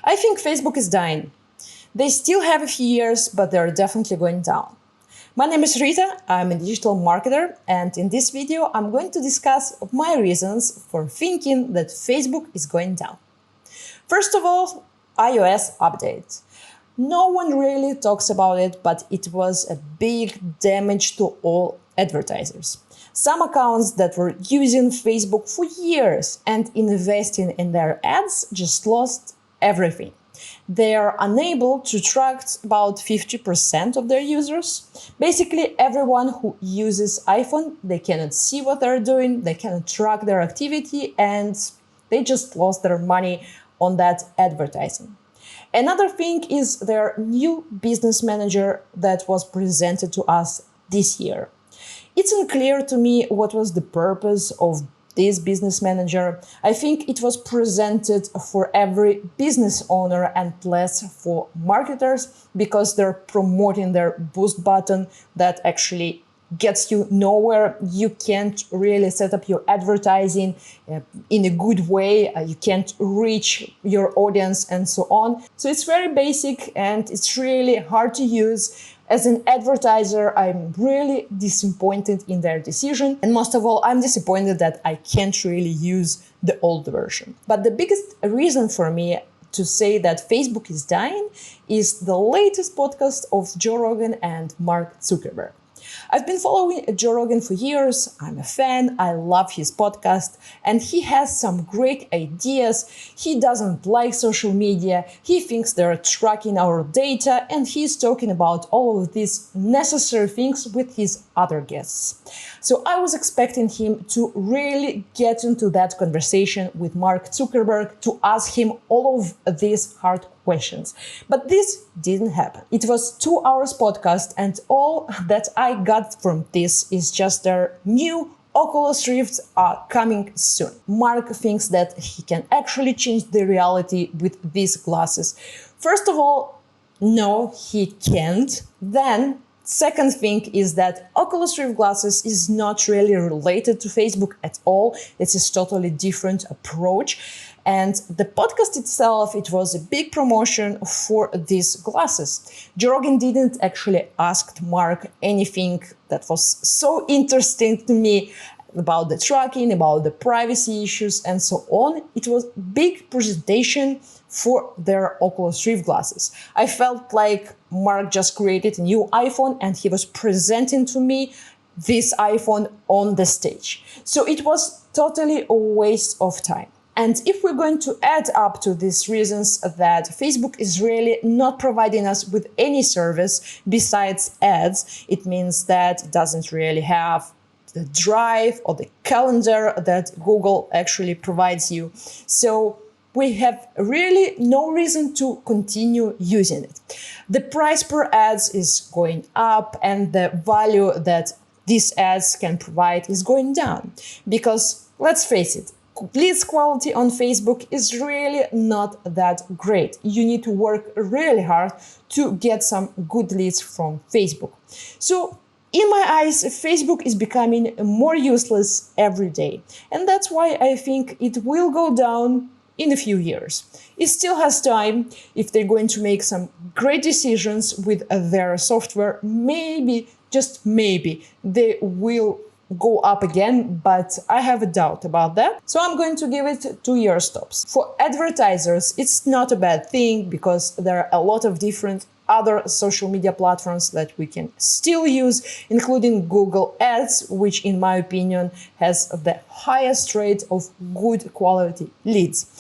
I think Facebook is dying. They still have a few years, but they're definitely going down. My name is Rita, I'm a digital marketer, and in this video I'm going to discuss my reasons for thinking that Facebook is going down. First of all, iOS update. No one really talks about it, but it was a big damage to all advertisers. Some accounts that were using Facebook for years and investing in their ads just lost everything. They are unable to track about 50% of their users. Basically, everyone who uses iPhone, they cannot see what they're doing, they cannot track their activity, and they just lost their money on that advertising. Another thing is their new business manager that was presented to us this year. It's unclear to me what was the purpose of this business manager. I think it was presented for every business owner and less for marketers because they're promoting their boost button that actually gets you nowhere. You can't really set up your advertising in a good way. You can't reach your audience and so on. So it's very basic and it's really hard to use. As an advertiser, I'm really disappointed in their decision. And most of all, I'm disappointed that I can't really use the old version. But the biggest reason for me to say that Facebook is dying is the latest podcast of Joe Rogan and Mark Zukerberg. I've been following Joe Rogan for years. I'm a fan. I love his podcast and he has some great ideas. He doesn't like social media. He thinks they're tracking our data and he's talking about all of these necessary things with his other guests. So I was expecting him to really get into that conversation with Mark Zuckerberg to ask him all of these hard questions. But this didn't happen. It was 2 hours podcast and all that I got from this is just their new Oculus Rifts are coming soon. Mark thinks that he can actually change the reality with these glasses. First of all, no, he can't. Then second thing is that Oculus Rift glasses is not really related to Facebook at all. It's a totally different approach. And the podcast itself, it was a big promotion for these glasses. Joe Rogan didn't actually ask Mark anything that was so interesting to me about the tracking, about the privacy issues, and so on. It was a big presentation for their Oculus Rift glasses. I felt like Mark just created a new iPhone and he was presenting to me this iPhone on the stage. So it was totally a waste of time. And if we're going to add up to these reasons that Facebook is really not providing us with any service besides ads, it means that it doesn't really have the drive or the calendar that Google actually provides you. So we have really no reason to continue using it. The price per ads is going up and the value that these ads can provide is going down. Because let's face it, leads quality on Facebook is really not that great. You need to work really hard to get some good leads from Facebook. So in my eyes, Facebook is becoming more useless every day. And that's why I think it will go down in a few years. It still has time. If they're going to make some great decisions with their software, maybe, just maybe, they will go up again, but I have a doubt about that. So I'm going to give it 2 year stops. For advertisers, it's not a bad thing because there are a lot of different other social media platforms that we can still use, including Google Ads, which in my opinion has the highest rate of good quality leads.